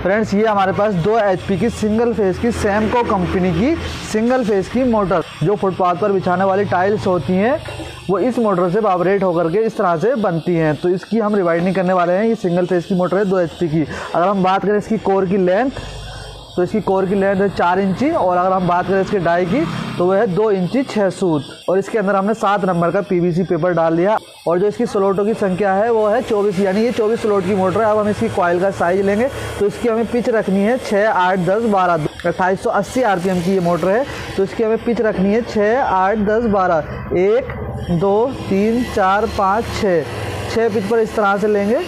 Friends ये हमारे पास 2 HP की सिंगल फेस की सैमको कंपनी की सिंगल फेस की मोटर, जो फुटपाथ पर बिछाने वाली टाइल्स होती हैं वो इस मोटर से वाइब्रेट होकर के इस तरह से बनती हैं। तो इसकी हम रिवाइंडिंग करने वाले हैं। ये सिंगल फेस की मोटर है 2 HP की। अगर हम बात करें इसकी कोर की लेंथ, तो इसकी कोर की लेंथ है 4 इंची, और अगर हम बात करें इसके डाई की तो वह है 2 इंची 6 सूत। और इसके अंदर हमने 7 नंबर का PVC पेपर डाल दिया। और जो इसकी स्लॉटों की संख्या है वो है 24, यानी ये 24 स्लॉट की मोटर है। अब हम इसकी कॉइल का साइज लेंगे, तो इसकी हमें पिच रखनी है 6, 8, 10, 12। 2880 RPM की ये मोटर है, तो इसकी हमें पिच रखनी है 6, 8, 10, 12। 1, 2, 3, 4, 5, 6 पिच पर इस तरह से लेंगे।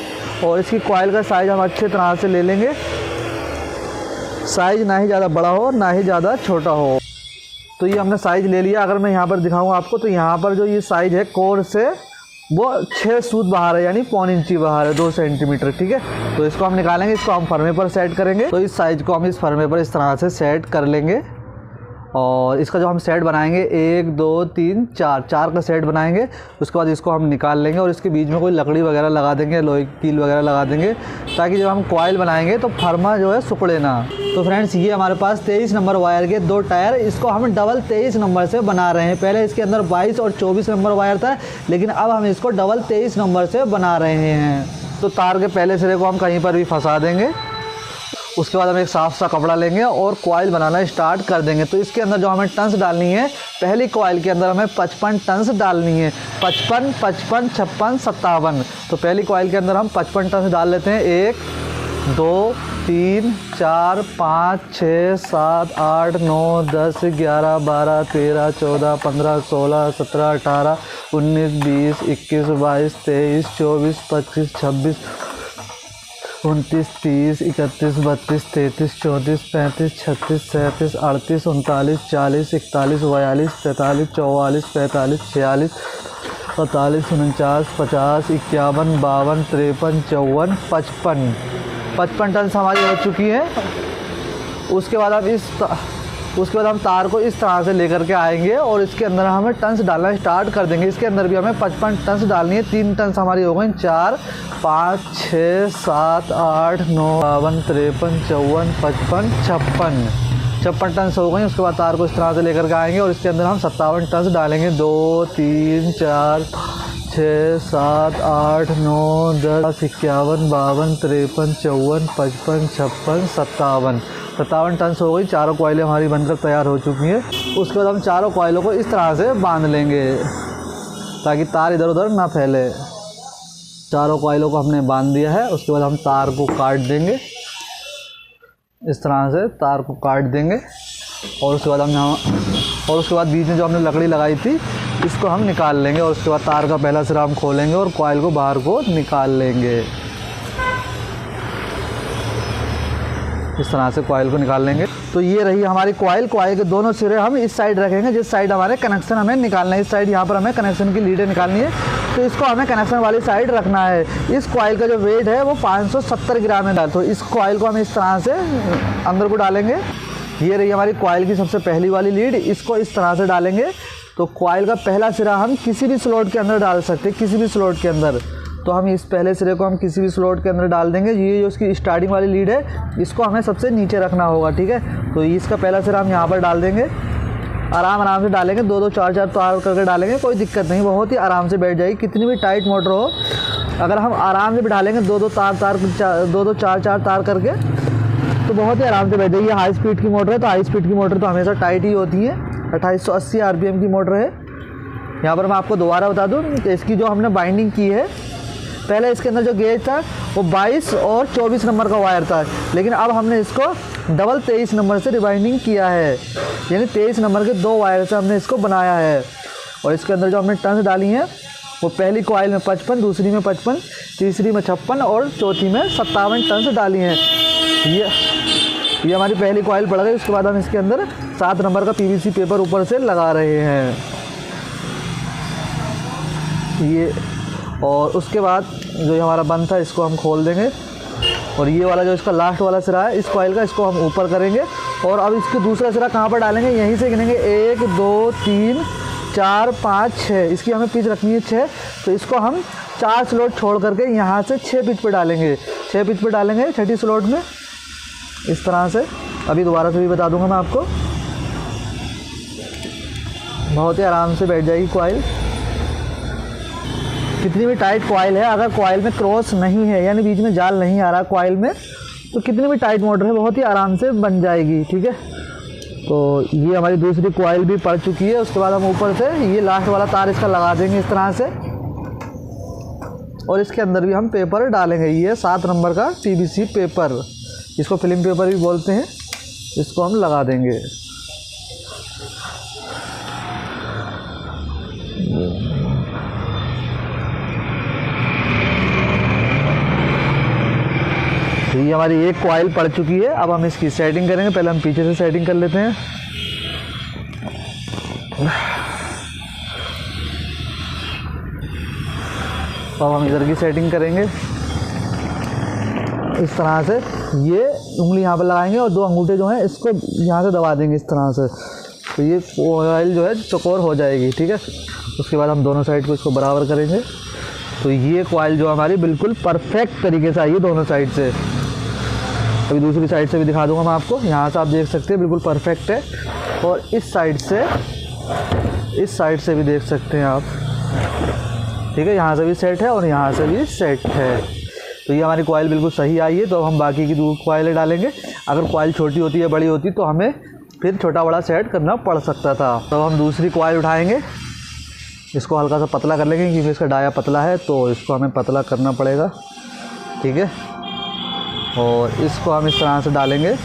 और इसकी कॉइल का साइज हम अच्छे तरह से ले लेंगे। साइज ना ही ज़्यादा बड़ा हो ना ही ज़्यादा छोटा हो। तो ये हमने साइज़ ले लिया। अगर मैं यहाँ पर दिखाऊँ आपको, तो यहाँ पर जो ये साइज़ है कोर से वो 6 सूत बाहर है, यानी 1.25 इंची बाहर है, 2 सेंटीमीटर। ठीक है, तो इसको हम निकालेंगे, इसको हम फरमे पर सेट करेंगे। तो इस साइज़ को हम इस फरमे पर इस तरह से सेट कर लेंगे। और इसका जो हम सेट बनाएंगे 1, 2, 3, 4 का सेट बनाएंगे। उसके बाद इसको हम निकाल लेंगे और इसके बीच में कोई लकड़ी वगैरह लगा देंगे, लोहे की कील वगैरह लगा देंगे, ताकि जब हम कॉइल बनाएंगे तो फरमा जो है सिकुड़े ना। तो फ्रेंड्स ये हमारे पास 23 नंबर वायर के 2 टायर, इसको हम डबल 23 नंबर से बना रहे हैं। पहले इसके अंदर 22 और 24 नंबर वायर था, लेकिन अब हम इसको डबल 23 नंबर से बना रहे हैं। तो तार के पहले सिरे को हम कहीं पर भी फंसा देंगे। उसके बाद हम एक साफ सा कपड़ा लेंगे और कॉइल बनाना स्टार्ट कर देंगे। तो इसके अंदर जो हमें टन्स डालनी है, पहली कॉइल के अंदर हमें 55 टन्स डालनी है। 55, 55, 56, 57। तो पहली कॉइल के अंदर हम 55 टन्स डाल लेते हैं। 1, 2, 3, 4, 5, 6, 7, 8, 9, 10, 11, 12, 13, 14, 15, 16, 17, 18, 19, 20, 21, 22, 23, 24, 25, 26, 29, 30, 31, 32, 33, 34, 35, 36, 37, 38, 39, 40, 41, 42, 43, 44, 45, 46, 47, 49, 50, 51, 52, 53, 54, 55। 55 टन हमारी हो चुकी है। उसके बाद हम तार को इस तरह से लेकर के आएंगे और इसके अंदर हमें टन्स डालना स्टार्ट कर देंगे। इसके अंदर भी हमें 55 टन्स डालनी है। 3 टन्स हमारी हो गई। 4, 5, 6, 7, 8, 9, 52, 53, 54, 55। 56 टन्स हो गई। उसके बाद तार को इस तरह से लेकर के आएंगे और इसके अंदर हम 57 टन्स डालेंगे। 2, 3, 4, 6, 7, 8, 9, 10, 51, 52, 53, 54, 55, 56, 57। 57 टन्स हो गई। चारों कॉइलें हमारी बनकर तैयार हो चुकी हैं। उसके बाद हम चारों कॉइलों को इस तरह से बांध लेंगे ताकि तार इधर उधर ना फैले। चारों कॉइलों को हमने बांध दिया है। उसके बाद हम तार को काट देंगे, इस तरह से तार को काट देंगे। और उसके बाद बीच में जो हमने लकड़ी लगाई थी इसको हम निकाल लेंगे। और उसके बाद तार का पहला सिरा हम खोलेंगे और कॉइल को बाहर को निकाल लेंगे। इस तरह से कॉइल को निकाल लेंगे। तो ये रही हमारी कॉइल के दोनों सिरे हम इस साइड रखेंगे, जिस साइड हमारे कनेक्शन हमें निकालना है। इस साइड यहाँ पर हमें कनेक्शन की लीडें निकालनी है, तो इसको हमें कनेक्शन वाली साइड रखना है। इस कॉइल का जो वेट है वो 570 ग्राम है। तो इस कॉइल को हम इस तरह से अंदर को डालेंगे। ये रही हमारी कॉइल की सबसे पहली वाली लीड, इसको इस तरह से डालेंगे। तो कॉइल का पहला सिरा हम किसी भी स्लॉट के अंदर डाल सकते हैं, किसी भी स्लॉट के अंदर। तो हम इस पहले सिरे को हम किसी भी स्लॉट के अंदर डाल देंगे। ये जो इसकी स्टार्टिंग वाली लीड है इसको हमें सबसे नीचे रखना होगा। ठीक है, तो इसका पहला सिरा हम यहाँ पर डाल देंगे। आराम से डालेंगे, 2-2, 4-4 तार करके डालेंगे, कोई दिक्कत नहीं, बहुत ही आराम से बैठ जाएगी। कितनी भी टाइट मोटर हो, अगर हम आराम से बिठालेंगे 2-2 4-4 तार करके, तो बहुत ही आराम से बैठ जाएगी। हाई स्पीड की मोटर है, तो हाई स्पीड की मोटर तो हमेशा टाइट ही होती है। 2880 RPM की मोटर है। यहाँ पर मैं आपको दोबारा बता दूँ कि इसकी जो हमने बाइंडिंग की है, पहले इसके अंदर जो गेज था वो 22 और 24 नंबर का वायर था, लेकिन अब हमने इसको डबल 23 नंबर से रिबाइंडिंग किया है, यानी 23 नंबर के 2 वायर से हमने इसको बनाया है। और इसके अंदर जो हमने टन्स डाली हैं वो पहली कॉइल में 55, दूसरी में 55, तीसरी में 56 और चौथी में 57 टन्स डाली हैं। ये हमारी पहली कॉइल पड़ गई। उसके बाद हम इसके अंदर 7 नंबर का PVC पेपर ऊपर से लगा रहे हैं ये। और उसके बाद जो हमारा बंद था इसको हम खोल देंगे। और ये वाला जो इसका लास्ट वाला सिरा है इस कॉइल का, इसको हम ऊपर करेंगे। और अब इसके दूसरा सिरा कहाँ पर डालेंगे, यहीं से गिनेंगे 1, 2, 3, 4, 5, 6। इसकी हमें पिच रखनी है 6, तो इसको हम 4 स्लॉट छोड़ करके यहाँ से 6 पिच पे डालेंगे। 6 पिच पे डालेंगे छठी स्लॉट में। इस तरह से। अभी दोबारा से भी बता दूंगा मैं आपको, बहुत ही आराम से बैठ जाएगी कॉइल। कितनी भी टाइट कॉइल है, अगर कॉइल में क्रॉस नहीं है यानी बीच में जाल नहीं आ रहा कॉइल में, तो कितनी भी टाइट मोटर है बहुत ही आराम से बन जाएगी। ठीक है, तो ये हमारी दूसरी कॉइल भी पड़ चुकी है। उसके बाद हम ऊपर से ये लास्ट वाला तार इसका लगा देंगे इस तरह से, और इसके अंदर भी हम पेपर डालेंगे। ये 7 नंबर का PVC पेपर, इसको फिल्म पेपर भी बोलते हैं, इसको हम लगा देंगे। तो ये हमारी एक कॉइल पड़ चुकी है। अब हम इसकी सेटिंग करेंगे। पहले हम पीछे से सेटिंग कर लेते हैं। तो अब हम इधर की सेटिंग करेंगे इस तरह से। ये उंगली यहाँ पर लगाएंगे और 2 अंगूठे जो हैं इसको यहाँ से दबा देंगे इस तरह से, तो ये कॉइल जो है चौकोर हो जाएगी। ठीक है, उसके बाद हम दोनों साइड को इसको बराबर करेंगे। तो ये कॉइल जो हमारी बिल्कुल परफेक्ट तरीके से आई है दोनों साइड से। अभी दूसरी साइड से भी दिखा दूंगा मैं आपको। यहाँ से आप देख सकते हैं बिल्कुल परफेक्ट है, और इस साइड से भी देख सकते हैं आप। ठीक है, यहाँ से भी सेट है और यहाँ से भी सेट है। तो ये हमारी कॉइल बिल्कुल सही आई है। तो अब हम बाकी की 2 कॉइलें डालेंगे। अगर कॉइल छोटी होती है बड़ी होती तो हमें फिर छोटा बड़ा सेट करना पड़ सकता था। तो हम दूसरी कॉइल उठाएंगे, इसको हल्का सा पतला कर लेंगे क्योंकि इसका डाया पतला है, तो इसको हमें पतला करना पड़ेगा। ठीक है, और इसको हम इस तरह से डालेंगे।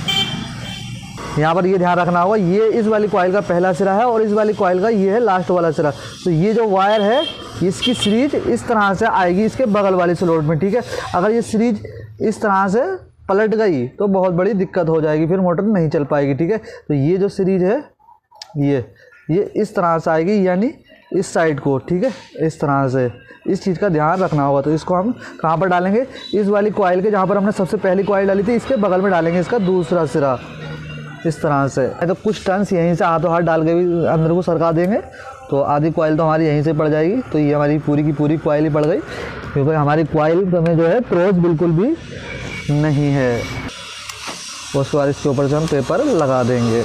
यहाँ पर ये ध्यान रखना होगा, ये इस वाली कॉइल का पहला सिरा है और इस वाली कॉइल का ये है लास्ट वाला सिरा। तो ये जो वायर है इसकी सीरीज इस तरह से आएगी इसके बगल वाली स्लॉट में। ठीक है, अगर ये सीरीज इस तरह से पलट गई तो बहुत बड़ी दिक्कत हो जाएगी, फिर मोटर नहीं चल पाएगी। ठीक है, तो ये जो सीरीज है ये इस तरह से आएगी, यानी इस साइड को। ठीक है, इस तरह से इस चीज़ का ध्यान रखना होगा। तो इसको हम कहाँ पर डालेंगे, इस वाली कॉइल के जहाँ पर हमने सबसे पहली कॉइल डाली थी इसके बगल में डालेंगे इसका दूसरा सिरा इस तरह से। तो कुछ टर्न्स यहीं से हाथों हाथ डाल के भी अंदर को सरका देंगे, तो आधी कॉइल तो हमारी यहीं से पड़ जाएगी। तो ये हमारी पूरी की पूरी कॉइल ही पड़ गई, क्योंकि हमारी कॉइल में जो है क्रॉस बिल्कुल भी नहीं है। उसके बाद इसके ऊपर से हम पेपर लगा देंगे।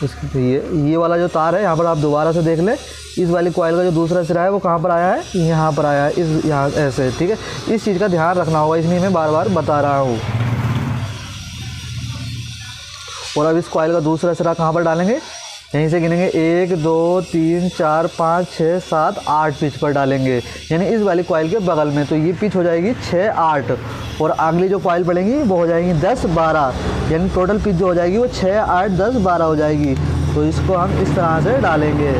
इसके ये वाला जो तार है यहाँ पर आप दोबारा से देख लें, इस वाली कॉइल का जो दूसरा सिरा है वो कहाँ पर आया है, यहाँ पर आया है, इस यहाँ ऐसे। ठीक है, इस चीज़ का ध्यान रखना होगा, इसलिए मैं बार बार बता रहा हूँ। और अब इस कॉइल का दूसरा सिरा कहाँ पर डालेंगे, यहीं से गिनेंगे 1 2 3 4 5 6 7 8 पिच पर डालेंगे, यानी इस वाली कॉइल के बगल में। तो ये पिच हो जाएगी 6 8, और अगली जो कॉइल पड़ेंगी वो हो जाएंगी 10 12, यानी टोटल पिच जो हो जाएगी वो 6 8 10 12 हो जाएगी। तो इसको हम इस तरह से डालेंगे।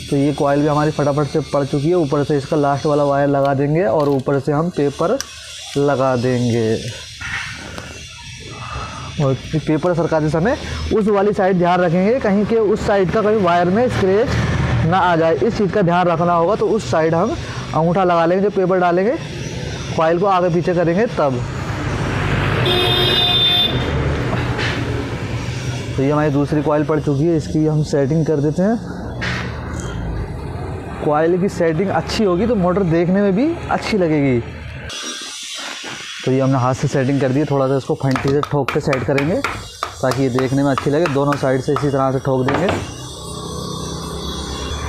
तो ये कॉइल भी हमारी फटाफट से पड़ चुकी है। ऊपर से इसका लास्ट वाला वायर लगा देंगे और ऊपर से हम पेपर लगा देंगे। और पेपर सरकाते समय उस वाली साइड ध्यान रखेंगे कहीं के उस साइड का कहीं वायर में स्क्रैच ना आ जाए, इस चीज़ का ध्यान रखना होगा। तो उस साइड हम अंगूठा लगा लेंगे, जो पेपर डालेंगे कॉइल को आगे पीछे करेंगे तब। तो ये हमारी दूसरी कॉइल पड़ चुकी है, इसकी हम सेटिंग कर देते हैं। कॉइल की सेटिंग अच्छी होगी तो मोटर देखने में भी अच्छी लगेगी। तो ये हमने हाथ से सेटिंग कर दी है, थोड़ा सा इसको फंटी से ठोक के सेट करेंगे ताकि ये देखने में अच्छी लगे। दोनों साइड से इसी तरह से ठोक देंगे,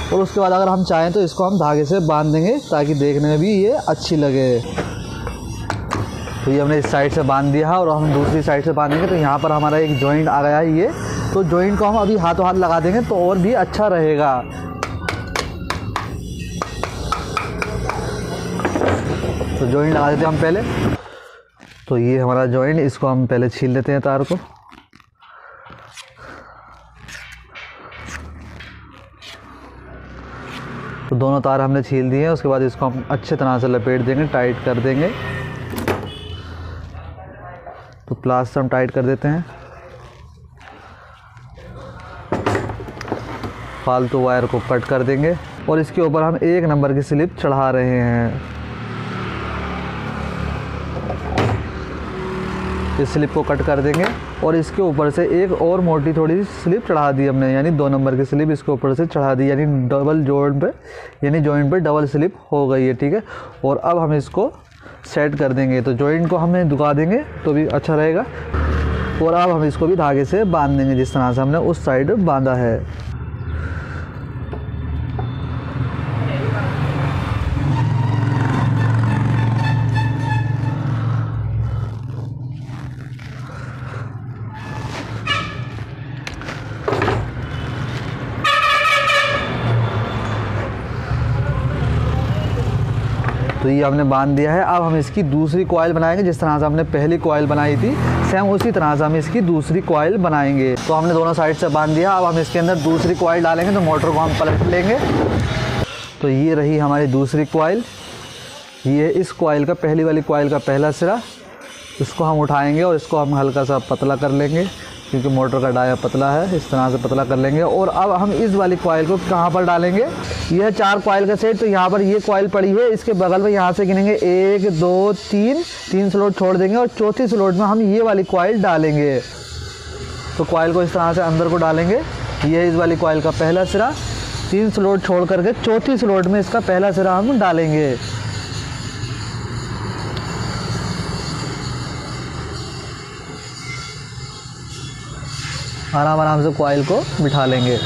और उसके बाद अगर हम चाहें तो इसको हम धागे से बांध देंगे ताकि देखने में भी ये अच्छी लगे। तो ये हमने इस साइड से बांध दिया है और हम दूसरी साइड से बांधेंगे। तो यहाँ पर हमारा एक जॉइंट आ गया है ये, तो जॉइंट को हम अभी हाथों हाथ लगा देंगे तो और भी अच्छा रहेगा। तो जॉइंट लगा देते हैं हम पहले। तो ये हमारा जॉइंट, इसको हम पहले छील लेते हैं तार को। तो दोनों तार हमने छील दिए हैं। उसके बाद इसको हम अच्छे तरह से लपेट देंगे, टाइट कर देंगे। तो प्लास से हम टाइट कर देते हैं। फालतू वायर को कट कर देंगे और इसके ऊपर हम 1 नंबर की स्लिप चढ़ा रहे हैं। इस स्लिप को कट कर देंगे और इसके ऊपर से एक और मोटी थोड़ी सी स्लिप चढ़ा दी हमने, यानी 2 नंबर की स्लिप इसके ऊपर से चढ़ा दी, यानी डबल जॉइंट पे, यानी जॉइंट पे डबल स्लिप हो गई है, ठीक है। और अब हम इसको सेट कर देंगे, तो जॉइंट को हमें दुका देंगे तो भी अच्छा रहेगा। और अब हम इसको भी धागे से बांध देंगे जिस तरह से हमने उस साइड बांधा है। तो ये हमने बांध दिया है। अब हम इसकी दूसरी कॉइल बनाएंगे, जिस तरह से हमने पहली कॉइल बनाई थी सेम उसी तरह से हम इसकी दूसरी कॉइल बनाएंगे। तो हमने दोनों साइड से बांध दिया। अब हम इसके अंदर दूसरी कॉइल डालेंगे, तो मोटर को हम पलट लेंगे। तो ये रही हमारी दूसरी कॉइल, ये इस कॉइल का पहली वाली कॉइल का पहला सिरा, इसको हम उठाएंगे और इसको हम हल्का सा पतला कर लेंगे, क्योंकि मोटर का डाया पतला है, इस तरह से पतला कर लेंगे। और अब हम इस वाली कॉइल को कहाँ पर डालेंगे, यह 4 कॉइल का सेट, तो यहाँ पर ये कॉइल पड़ी है, इसके बगल में यहाँ से गिनेंगे 1 2 3 स्लॉट छोड़ देंगे और चौथी स्लॉट में हम ये वाली कॉइल डालेंगे। तो कॉइल को इस तरह से अंदर को डालेंगे, ये है इस वाली कॉइल का पहला सिरा, 3 स्लॉट छोड़ करके चौथी स्लॉट में इसका पहला सिरा हम डालेंगे। आराम आराम से कॉइल को बिठा लेंगे।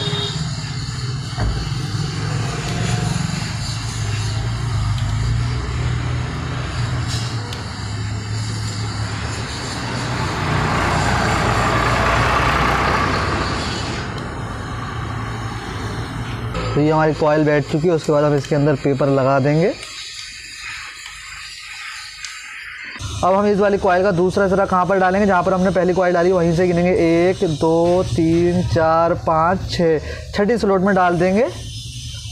तो ये हमारी कॉइल बैठ चुकी है। उसके बाद हम इसके अंदर पेपर लगा देंगे। अब हम इस वाली कॉइल का दूसरा सिरा कहाँ पर डालेंगे, जहाँ पर हमने पहली कॉइल डाली वहीं से गिनेंगे 1 2 3 4 5 6, छठी स्लॉट में डाल देंगे।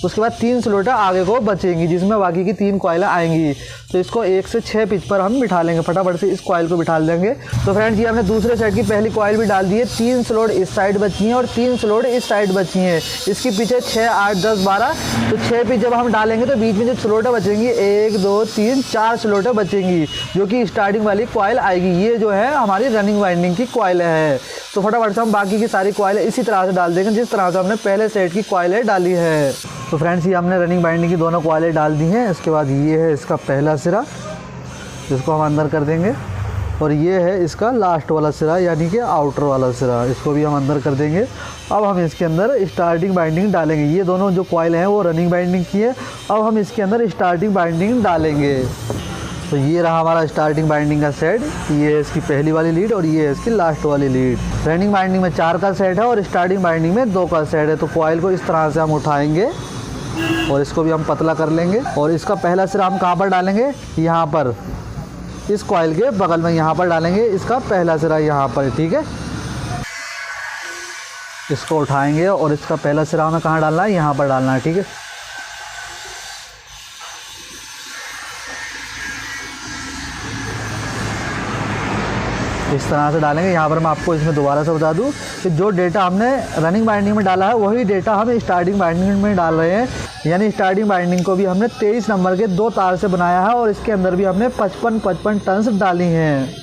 उसके बाद 3 स्लॉट आगे को बचेंगी, जिसमें बाकी की 3 कॉइलें आएंगी। तो इसको 1 से 6 पिच पर हम बिठा लेंगे, फटाफट से इस कॉइल को बिठा देंगे। तो फ्रेंड्स ये हमने दूसरे सेट की पहली कॉइल भी डाल दी है। 3 स्लॉट इस साइड बची हैं और 3 स्लॉट इस साइड बची हैं। इसके पीछे 6 8 10 12, तो 6 पिच जब हम डालेंगे तो बीच में जो स्लॉटें बचेंगी 1 2 3 4 स्लॉटें बचेंगी, जो कि स्टार्टिंग वाली कॉइल आएगी। ये जो है हमारी रनिंग वाइंडिंग की कॉइल है। तो फटाफट से हम बाकी की सारी कॉइलें इसी तरह से डाल देंगे, जिस तरह से हमने पहले सेट की कॉइलें डाली है। तो फ्रेंड्स ये हमने रनिंग बाइंडिंग की दोनों कॉइलें डाल दी हैं। इसके बाद ये है इसका पहला सिरा, जिसको हम अंदर कर देंगे, और ये है इसका लास्ट वाला सिरा, यानी कि आउटर वाला सिरा, इसको भी हम अंदर कर देंगे। अब हम इसके अंदर स्टार्टिंग बाइंडिंग डालेंगे। ये दोनों जो कॉइल हैं वो रनिंग बाइंडिंग की है। अब हम इसके अंदर स्टार्टिंग बाइंडिंग डालेंगे। तो ये रहा हमारा स्टार्टिंग बाइंडिंग का सेट। ये है इसकी पहली वाली लीड और ये है इसकी लास्ट वाली लीड। रनिंग बाइंडिंग में 4 का सेट है और स्टार्टिंग बाइंडिंग में 2 का सेट है। तो कॉइल को इस तरह से हम उठाएंगे और इसको भी हम पतला कर लेंगे। और इसका पहला सिरा हम कहाँ पर डालेंगे, यहाँ पर, इस कॉइल के बगल में यहाँ पर डालेंगे इसका पहला सिरा, यहाँ पर, ठीक है। इसको उठाएंगे और इसका पहला सिरा हमें कहाँ डालना है, यहाँ पर डालना है, ठीक है। इस तरह से डालेंगे। यहाँ पर मैं आपको इसमें दोबारा से बता दूँ कि जो डेटा हमने रनिंग बाइंडिंग में डाला है वही डेटा हम स्टार्टिंग बाइंडिंग में डाल रहे हैं। यानी स्टार्टिंग बाइंडिंग को भी हमने 23 नंबर के 2 तार से बनाया है और इसके अंदर भी हमने 55 टर्न्स डाली हैं।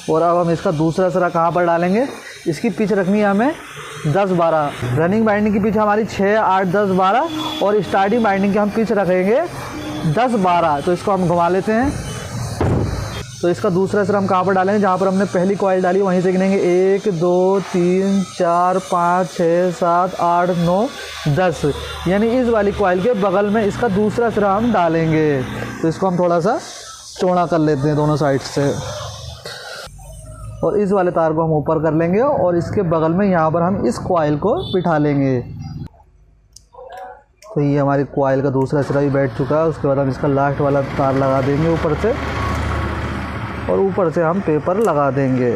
और अब हम इसका दूसरा सिरा कहाँ पर डालेंगे, इसकी पिच रखनी है हमें 10 12। रनिंग बाइंडिंग की पिच हमारी 6 8 10 12 और स्टार्टिंग बाइंडिंग की हम पिच रखेंगे 10 12। तो इसको हम घुमा लेते हैं। तो इसका दूसरा सिरा हम कहाँ पर डालेंगे, जहाँ पर हमने पहली कॉइल डाली वहीं से गिनेंगे 1 2 3 4 5 6 7 8 9 10, यानी इस वाली कॉइल के बगल में इसका दूसरा सिरा हम डालेंगे। तो इसको हम थोड़ा सा चौड़ा कर लेते हैं दोनों साइड से और इस वाले तार को हम ऊपर कर लेंगे और इसके बगल में यहाँ पर हम इस कॉइल को बिठा लेंगे। तो ये हमारी कॉइल का दूसरा सिरा भी बैठ चुका है। उसके बाद हम इसका लास्ट वाला तार लगा देंगे ऊपर से और ऊपर से हम पेपर लगा देंगे।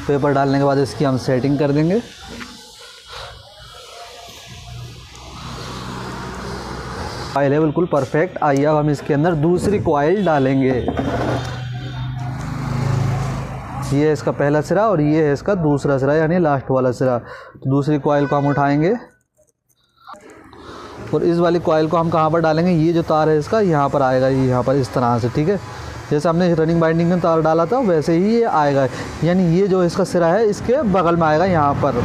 पेपर डालने के बाद इसकी हम सेटिंग कर देंगे। कॉइल है बिल्कुल परफेक्ट। आइए अब हम इसके अंदर दूसरी कॉइल डालेंगे। ये है इसका पहला सिरा और ये है इसका दूसरा सिरा, यानी लास्ट वाला सिरा। तो दूसरी कॉइल को हम उठाएंगे और इस वाली कॉइल को हम कहाँ पर डालेंगे, ये जो तार है इसका यहाँ पर आएगा, ये यहाँ पर इस तरह से, ठीक है। जैसे हमने रनिंग बाइंडिंग में तार डाला था वैसे ही ये आएगा, यानी ये जो इसका सिरा है इसके बगल में आएगा यहाँ पर,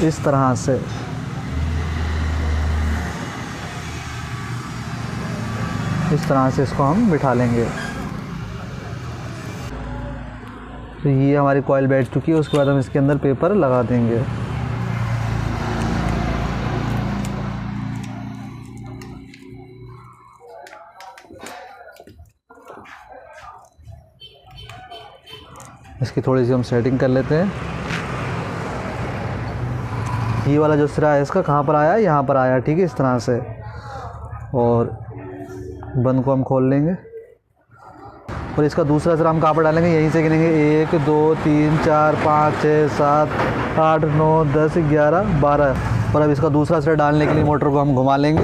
इस तरह से। इस तरह से इसको हम बिठा लेंगे। तो ये हमारी कॉइल बैठ चुकी है। उसके बाद हम इसके अंदर पेपर लगा देंगे। इसकी थोड़ी सी हम सेटिंग कर लेते हैं। ये वाला जो सिरा है इसका कहाँ पर आया, यहाँ पर आया, ठीक है, इस तरह से। और बंद को हम खोल लेंगे और इसका दूसरा सिरा हम कहाँ पर डालेंगे, यहीं से गिनेंगे 1 2 3 4 5 6 7 8 9 10 11 12। और अब इसका दूसरा सिरा डालने के लिए मोटर को हम घुमा लेंगे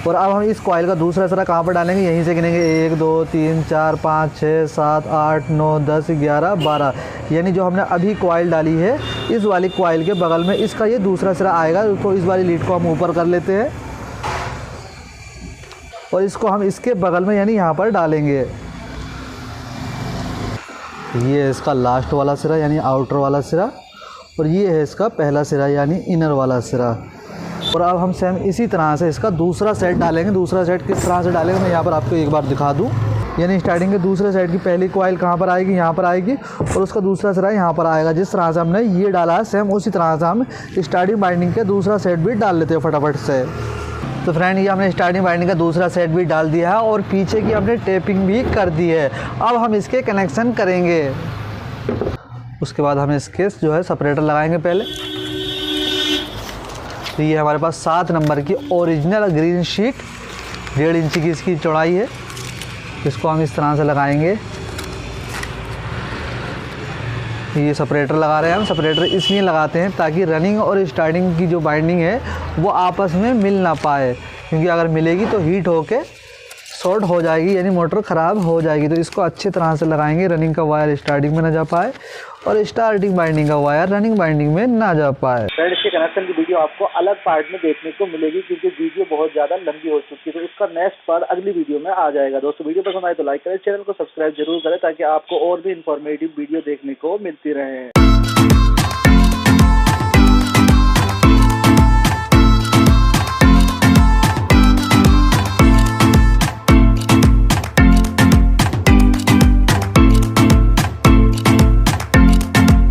और अब हम इस कॉइल का दूसरा सिरा कहाँ पर डालेंगे, यहीं से गिनेंगे 1 2 3 4 5 6 7 8 9 10 11 12। यानी जो हमने अभी कॉइल डाली है इस वाली कॉइल के बगल में इसका ये दूसरा सिरा आएगा। तो इस वाली लीड को हम ऊपर कर लेते हैं और इसको हम इसके बगल में यानी यहाँ पर डालेंगे। ये है इसका लास्ट वाला सिरा यानी आउटर वाला सिरा और ये है इसका पहला सिरा यानी इनर वाला सिरा। और अब हम सेम इसी तरह से इसका दूसरा सेट डालेंगे। दूसरा सेट किस तरह से डालेंगे मैं यहाँ पर आपको एक बार दिखा दूँ। यानी स्टार्टिंग के दूसरे सेट की पहली कॉइल कहाँ पर आएगी, यहाँ पर आएगी और उसका दूसरा सिरा यहाँ पर आएगा। जिस तरह से हमने ये डाला है सेम उसी तरह से हम स्टार्टिंग बाइंडिंग के दूसरा सेट भी डाल लेते हैं फटाफट से। तो फ्रेंड ये हमने स्टार्टिंग बाइंडिंग का दूसरा सेट भी डाल दिया है और पीछे की हमने टेपिंग भी कर दी है। अब हम इसके कनेक्शन करेंगे। उसके बाद हम इसके जो है सेपरेटर लगाएंगे पहले। तो ये हमारे पास 7 नंबर की ओरिजिनल ग्रीन शीट 1.5 इंच की इसकी चौड़ाई है। इसको हम इस तरह से लगाएंगे। ये सेपरेटर लगा रहे हैं हम। सेपरेटर इसलिए लगाते हैं ताकि रनिंग और स्टार्टिंग की जो बाइंडिंग है वो आपस में मिल ना पाए, क्योंकि अगर मिलेगी तो हीट होके शॉर्ट हो जाएगी यानी मोटर ख़राब हो जाएगी। तो इसको अच्छी तरह से लगाएंगे, रनिंग का वायर स्टार्टिंग में ना जा पाए और स्टार्टिंग बाइंडिंग का वायर रनिंग बाइंडिंग में ना जा पाए। फ्रेंड इसके कनेक्शन की वीडियो आपको अलग पार्ट में देखने को मिलेगी क्योंकि वीडियो बहुत ज़्यादा लंबी हो चुकी है। तो इसका नेक्स्ट पार्ट अगली वीडियो में आ जाएगा। दोस्तों वीडियो पसंद आए तो लाइक करें, चैनल को सब्सक्राइब जरूर करें ताकि आपको और भी इंफॉर्मेटिव वीडियो देखने को मिलती रहे।